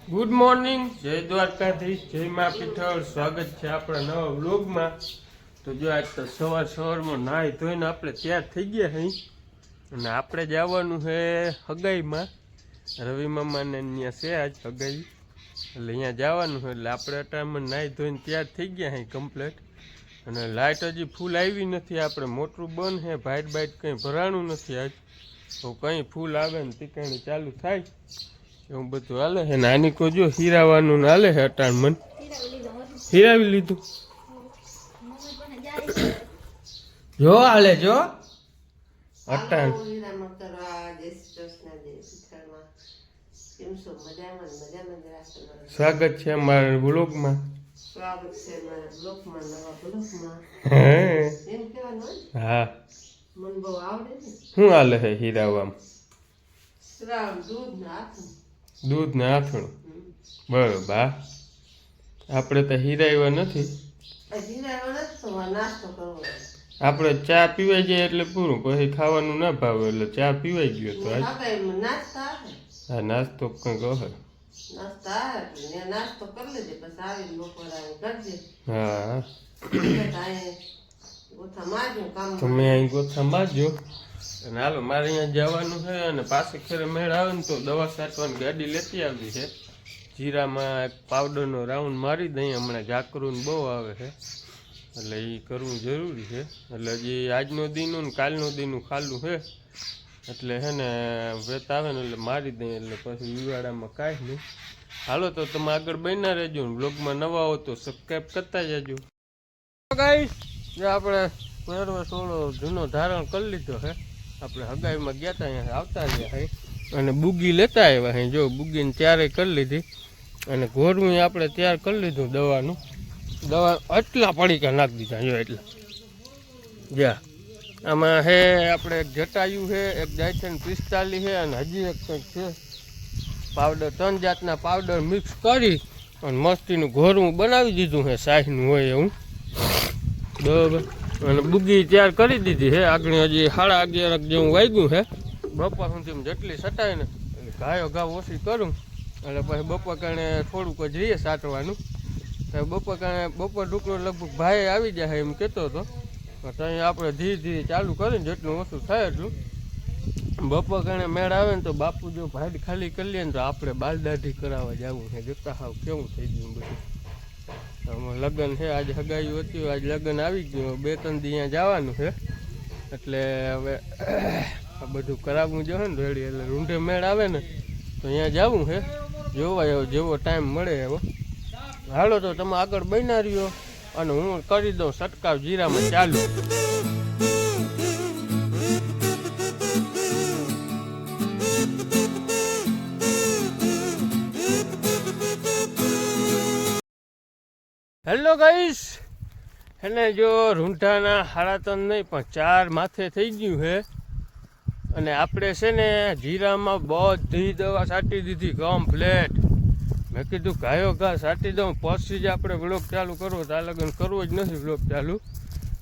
Good morning, જય દ્વારકાધીશ, જય મા પીઠળ. સ્વાગત છે આપણા નવા વ્લોગમાં. તો જો આજ તો સવારમાં નાહી ધોઈને આપણે તૈયાર થઈ ગયા અહીં, અને આપણે જવાનું છે હગાઈમાં. રવિ મામાને ત્યાં છે આજ હગાઈ, એટલે અહીંયા જવાનું છે. એટલે આપણે અટાણમાં નાહી ધોઈને તૈયાર થઈ ગયા અહીં કમ્પ્લેટ. અને લાઇટ હજી ફૂલ આવી નથી, આપણે મોટરું બંધ છે, ભાઈટ બાઈટ કંઈ ભરાણું નથી આજ. તો કંઈ ફૂલ આવે ને ટીકાણી ચાલુ થાય એવું બધું હાલે છે. નાની કો જો હીરાવાનું હાલે છે અટાણ મન હીરાવી લીધું જો હાલે જો અટાણ. સ્વાગત છે અમારા બ્લોગમાં. હા શું હાલે છે હીરાવામાં? દૂધ ને આથણું બરોબર. આપણે તો હીરાવ્યા નથી, આપણે ચા પીવાઈ જાય એટલે પૂરું, પછી ખાવાનું ના ભાવે એટલે ચા પીવાઈ ગયો તો હા નાસ્તો કંઈક હે. હા તમે અહીં ગોથા મારજો. અને હાલો મારે અહીંયા જવાનું છે, અને પાછી ખેરે મેળ આવે ને તો દવા છાંટવાની ગાડી લેતી આવી છે. જીરામાં એક પાવડરનો રાઉન્ડ મારી દઈએ, હમણાં ઝાકરું બહુ આવે છે એટલે એ કરવું જરૂરી છે. એટલે હજી આજનો દીનું ને કાલનું દીનું ખાલું છે, એટલે છે ને વેત આવે ને એટલે મારી દઈએ, એટલે પછી વિવાડામાં કાંઈ નહીં. હાલો તો તમે આગળ બન્યા રહેજો, બ્લોગમાં નવા હો તો સબસ્ક્રાઈબ કરતા જજો. ગાઈસ આપણે પહેરવા થોડો જૂનો ધારણ કરી લીધો છે. આપણે હગાઈમાં ગયા હતા, અહીંયા આવતા રહ્યા અને બુગી લેતા આવ્યા અહીં. જો બુગીને ત્યારે કરી લીધી, અને ઘોરવું આપણે તૈયાર કરી લીધું દવાનું. દવા એટલા પડીકા નાખી દીધા જો એટલા. જ્યાં આમાં હે આપણે એક જટાયું છે, એક ડાયથન 45 છે, અને હજી એક કંઈક છે પાવડર. 3 જાતના પાવડર મિક્સ કરી અને મસ્તીનું ઘોરવું બનાવી દીધું છે, સાહીનું હોય એવું બરાબર. અને બુગી તૈયાર કરી દીધી છે. આગળ હજી 11:30 જેવું વાગ્યું છે. બપોર સુધી જેટલી સટાય ને એટલે ઘાયો ઘાવ ઓછી કરું, એટલે પછી બપોર કારણે થોડુંક જ રહીએ સાટવાનું. બપોર કારણે બપોર ઢુકડો લગભગ ભાઈ આવી જાય એમ કહેતો હતો. ત્યાં આપણે ધીરે ધીરે ચાલુ કરીને જેટલું ઓછું થાય એટલું. બપોર કારણે મેળ આવે ને તો બાપુ જો ભાઈ ખાલી કરી લે ને તો આપણે બાલદાઢી કરાવવા જવું છે. જોતા હાવ કેવું થઈ ગયું બધું. લગ્ન છે, આજે હગાયું હતી, આજે લગ્ન આવી ગયું. 2-3 દી અહીંયા જવાનું છે, એટલે હવે આ બધું કરાવવું જોઈએ ને રેડી. એટલે રૂંઢે મેળ આવે ને તો અહીંયા જવું છે, જોવાય જેવો ટાઈમ મળે એવો. હાલો તો તમે આગળ બન્યા રહ્યો, અને હું કરી દઉં છંટકાવ જીરામાં ચાલુ. હેલો ગાઈસ, એને જો રૂંઢાના 3.5 નહીં પણ 4 માથે થઈ ગયું છે. અને આપણે છે ને જીરામાં બધી દવા છાંટી દીધી કમ્પ્લેટ. મેં કીધું ગાયો ઘા છાંટી દઉં પછી જ આપણે બ્લોગ ચાલુ કરવો, તો આ લગન કરવો જ નથી બ્લોગ ચાલુ.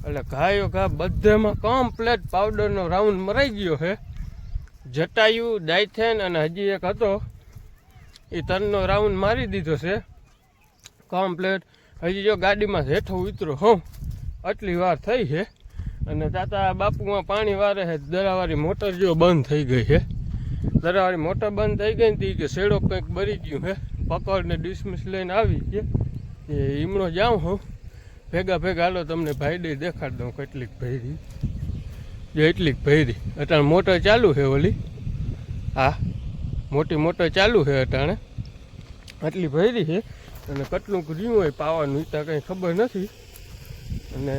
એટલે ગાયો ઘા બધામાં કમ્પ્લેટ પાવડરનો રાઉન્ડ મરાઈ ગયો છે. જટાયું, ડાયથેન અને હજી એક હતો એ 3નો રાઉન્ડ મારી દીધો છે કમ્પ્લેટ. હજી જો ગાડીમાં હેઠો ઉતરો હોઉં આટલી વાર થઈ છે. અને તાતા બાપુમાં પાણી વારે છે. દરાવાળી મોટર જો બંધ થઈ ગઈ છે. દરાવાળી મોટર બંધ થઈ ગઈ ને કે શેડો કંઈક બરી ગયું છે. પકડને ડિસમિસ લઈને આવી છે એ ઈમણો જાઉં હું ભેગા હાલો તમને ભાઈ દઈ દેખાડી દઉં કેટલીક ભૈરી. જો એટલીક ભૈરી અટાણે મોટર ચાલુ છે ઓલી. હા મોટી મોટર ચાલુ છે અટાણે, આટલી ભૈરી છે. અને કેટલું રહ્યું હોય પાવાનું ત્યાં કંઈ ખબર નથી. અને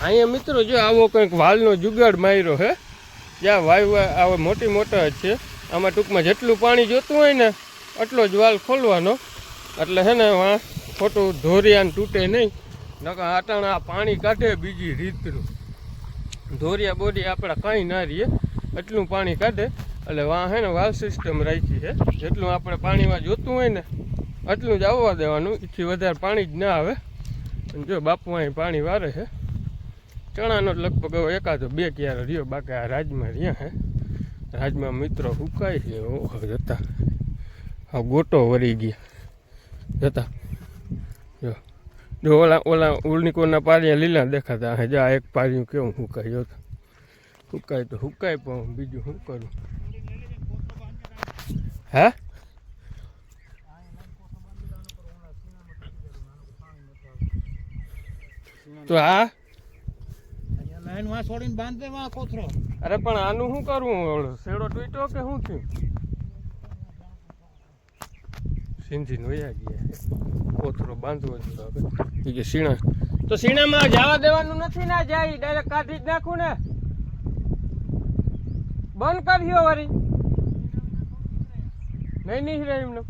અહીંયા મિત્રો જો આવો કંઈક વાલનો જુગાડ માર્યો છે. જ્યાં વાય આવો મોટી મોટર જ છે. આમાં ટૂંકમાં જેટલું પાણી જોતું હોય ને એટલો જ વાલ ખોલવાનો, એટલે છે ને વાં ખોટું ધોરિયાને તૂટે નહીં. નકર અટાણે આ પાણી કાઢે બીજી રીતનું. ધોરિયા બોરિયા આપણે કંઈ ના રહીએ એટલું પાણી કાઢે. એટલે વાં છે ને વાલ સિસ્ટમ રાખી છે. જેટલું આપણે પાણીમાં જોતું હોય ને એટલું જ આવવા દેવાનું, એથી વધારે પાણી જ ના આવે. અને જો બાપુ અહીં પાણી વારે છે. ચણાનો લગભગ એકાદો 2 ક્યારો રહ્યો, બાકી આ રાજમાં રહ્યા હે. રાજમાં મિત્રો હુકાય છે જતા. હા ગોટો વરી ગયા જતા જો ઓલા ઉલનીકોના પારિયા લીલા દેખાતા હે જા એક પારિયું કેવું હુકાય જો હુકાય તો હુકાય પણ બીજું શું કરું હે તો આ છોડીને બાંધે કોથરો. અરે પણ આનું શું કરવું શેડો તૂટ્યો કે શું થયું સિંધીને વયા ગયા કોથરો બાંધવો જોઈએ કે સીણા તો સીણામાં જવા દેવાનું નથી ને જાય ડાયરેક્ટ કાઢી જ નાખું ને બંધ કર્યો વળી નહીં રે એમને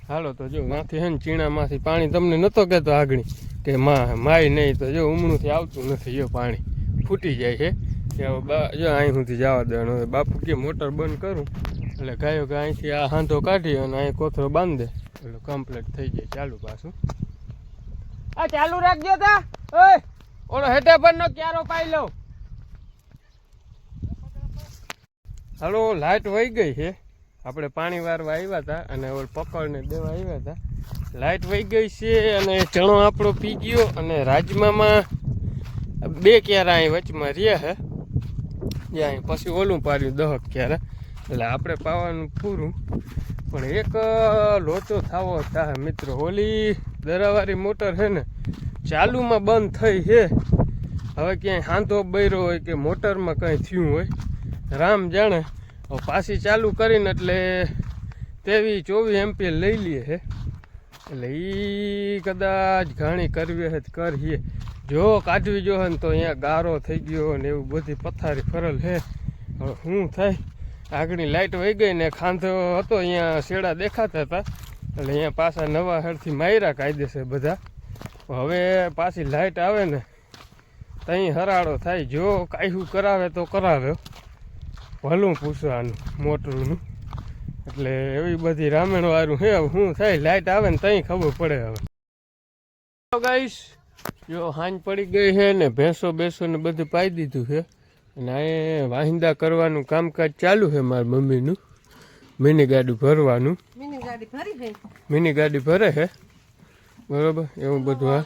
હાલો તો જો માંથી હે ને ચીણામાંથી પાણી તમને નહોતો કહેતો આગળ કે માય નહીં તો જો ઉમણુંથી આવતું નથી જો પાણી ફૂટી જાય છે જો અહીં સુધી જવા દેવાનું હવે બાપુ કે મોટર બંધ કરું એટલે ગાયો કે અહીંથી આ હાંધો કાઢી અને અહીં કોથરો બાંધ દે એટલે કમ્પ્લીટ થઈ જાય ચાલુ પાછું આ ચાલુ રાખજો તા ઓય ઓલો હેઠે પરનો ક્યારો પાઈ લો હાલો લાઈટ વહી ગઈ છે આપણે પાણી વારવા આવ્યા હતા અને ઓલ પકડને દેવા આવ્યા હતા લાઈટ વહી ગઈ છે અને ચણો આપણો પી ગયો અને રાજમામાં બે ક્યારા અહીં વચમાં રહ્યા છે જે અહીં પછી ઓલું પાડ્યું દહક ક્યારા એટલે આપણે પાવાનું પૂરું પણ એક લોચો થવો થાય મિત્રો ઓલી દરાવાળી મોટર છે ને ચાલુમાં બંધ થઈ છે હવે ક્યાંય હાંધો બૈરો હોય કે મોટરમાં કંઈ થયું હોય રામ જાણે પાછી ચાલુ કરીને એટલે 23-24 એમ્પિયર લઈ લઈએ છે એટલે એ કદાચ ઘણી કરવી છે કરીએ જો કાઢવી જો ને તો અહીંયા ગારો થઈ ગયો ને એવું બધી પથારી ફરેલ છે હવે શું થાય આગળની લાઇટ વહી ગઈ ને ખાંધો હતો અહીંયા શેડા દેખાતા હતા એટલે અહીંયા પાછા નવા હળથી માર્યા કાયદેસર બધા હવે પાછી લાઇટ આવે ને ત્યાં હરાડો થાય જો કાંઈ કરાવે તો કરાવે ભલું પૂછવાનું મોટરનું એટલે એવી બધી રામેણવાળું છે હવે શું થાય લાઇટ આવે ને ત્યાં ખબર પડે હવે ગાઈસ જો હાંજ પડી ગઈ છે ને ભેંસો બેસો ને બધું પાઈ દીધું છે અને આ વાહિંદા કરવાનું કામકાજ ચાલુ છે મારી મમ્મીનું મિની ગાડી ભરવાનું મિની ગાડી ભરે છે બરોબર એવું બધું હા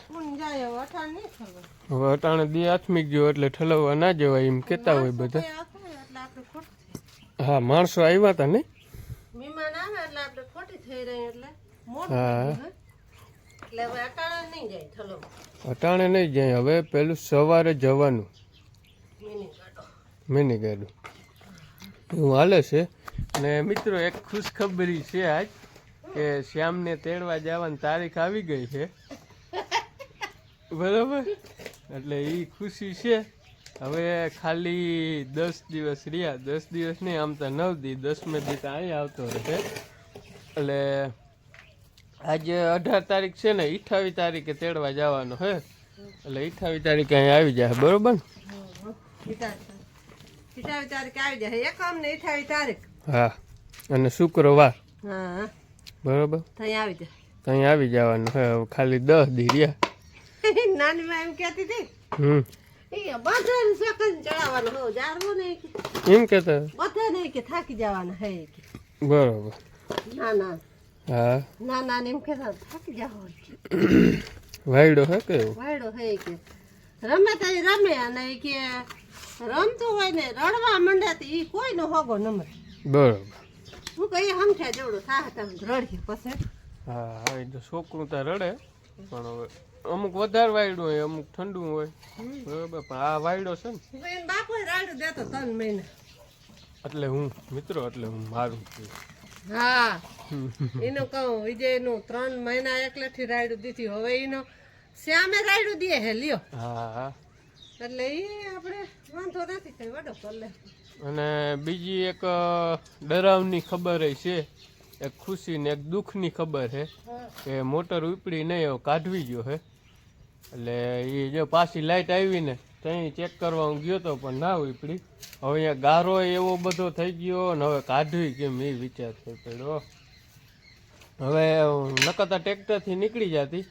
હવે અટાણે દી આથમી ગયો એટલે ઠલવવા ના જવાય એમ કહેતા હોય બધા હા માણસો આવ્યા હતા ને હા અટાણે નહીં જાય હવે પેલું સવારે જવાનું મિની ગાડું એવું હાલે છે અને મિત્રો એક ખુશખબરી છે આજ કે શ્યામને તેડવા જવાની તારીખ આવી ગઈ છે બરાબર એટલે એ ખુશી છે હવે ખાલી 10 દિવસ રહ્યા 10 દિવસ નહીં આમ તો 9 દી 10મે દી તો અહીં આવતો રહે એટલે આજે 18 તારીખ છે ને 28 તારીખે તેડવા જવાનો હે એટલે 28 તારીખે અહીં આવી જાય બરોબર હા અને શુક્રવાર બરોબર ત્યાં આવી જવાનું હે ખાલી 10 દી રહ્યા નાની માં એમ કહેતી હતી એમ કેતા બધા નહીં કે થાકી જવાના હે બરોબર ના ના હા ના ના એમ કેતા થાકી જવાનું વાયડો હે કે વાયડો હે કે રમે તો રમે અને કે રમતું હોય ને રડવા માંડે તો ઈ કોઈ નો હોગો નંબર બરોબર હું કઈ હમઠ્યા જેવડું થાય તમે રડીએ પછી હા એ તો છોકરું તો રડે પણ હવે અમુક વધારે વાયડું હોય અમુક ઠંડુ હોય બરોબર પણ આ વાયડો છે ને બાપુ રાડું દેતો 3 મહિના એટલે હું મિત્રો એટલે હું મારું હા એનું કહું વિજયનું 3 મહિના એકલેથી રાયડું દીધી હવે એનો શ્યામે રાયડું દે હે લ્યો હા એટલે એ આપણે વાંધો નથી કઈ વડો પલ્લે અને બીજી એક ડરાવની ખબર છે એક ખુશી ને એક દુઃખની ખબર છે કે મોટર ઉપડી નહીં કાઢવી ગયો હે એટલે એ જો પાછી લાઇટ આવી ને ત્યાં ચેક કરવા હું ગયો તો પણ ના ઉપડી હવે અહીંયા ગારો એવો બધો થઈ ગયો ને હવે કાઢવી કેમ એ વિચાર થઈ પડ્યો હવે નકરતા ટ્રેક્ટરથી નીકળી જતી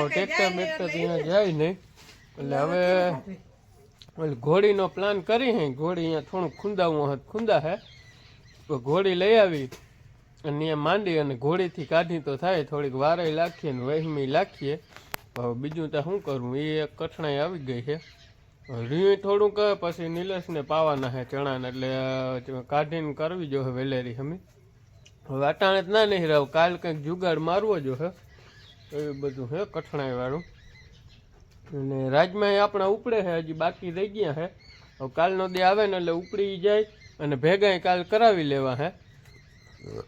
ટ્રેક્ટર બેક્ટરથી અહીંયા જાય નહીં એટલે હવે ઘોડીનો પ્લાન કરી હે ઘોડી અહીંયા થોડુંક ખૂંદાવું ખૂંદા હે તો ઘોડી લઈ આવી અને એ માંડી અને ઘોડીથી કાઢી તો થાય, થોડીક વારાઈ લાખીએ ને વહેમી લાખીએ. હવે બીજું તો શું કરવું, એ એક કઠણાઈ આવી ગઈ છે. રીયું થોડું કહે પછી નિલેશને પાવાના છે ચણાને, એટલે કાઢીને કરવી જો વેલેરી હમી. હવે અટાણે જ ના નહીં રહું, કાલ કંઈક જુગાડ મારવો જો હે, એવું બધું છે કઠણાઈ વાળું. અને રાજમાં આપણા ઉપડે છે, હજી બાકી રહી ગયા છે. હવે કાલનો દી આવે ને એટલે ઉપડી જાય અને ભેગાય કાલ કરાવી લેવા હે,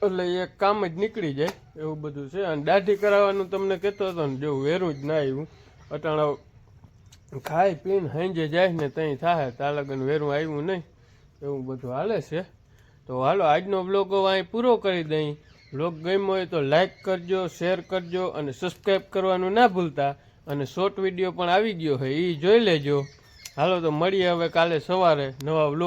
એટલે એક કામ જ નીકળી જાય એવું બધું છે. અને દાઢી કરાવવાનું તમને કહેતો હતો ને, જો વેરું જ ના આવ્યું. અટાણા ખાઈ પીને હાંજે જાય ને ત્યાં થાય, ત્યાં લગન વેરું આવ્યું નહીં, એવું બધું હાલે છે. તો હાલો આજનો બ્લોગ હવે અહીં પૂરો કરી દઈ. બ્લોગ ગમ્યો હોય તો લાઈક કરજો, શેર કરજો અને સબસ્ક્રાઈબ કરવાનું ના ભૂલતા. અને શોર્ટ વિડીયો પણ આવી ગયો છે, એ જોઈ લેજો. હાલો તો મળીએ હવે કાલે સવારે નવા બ્લોગ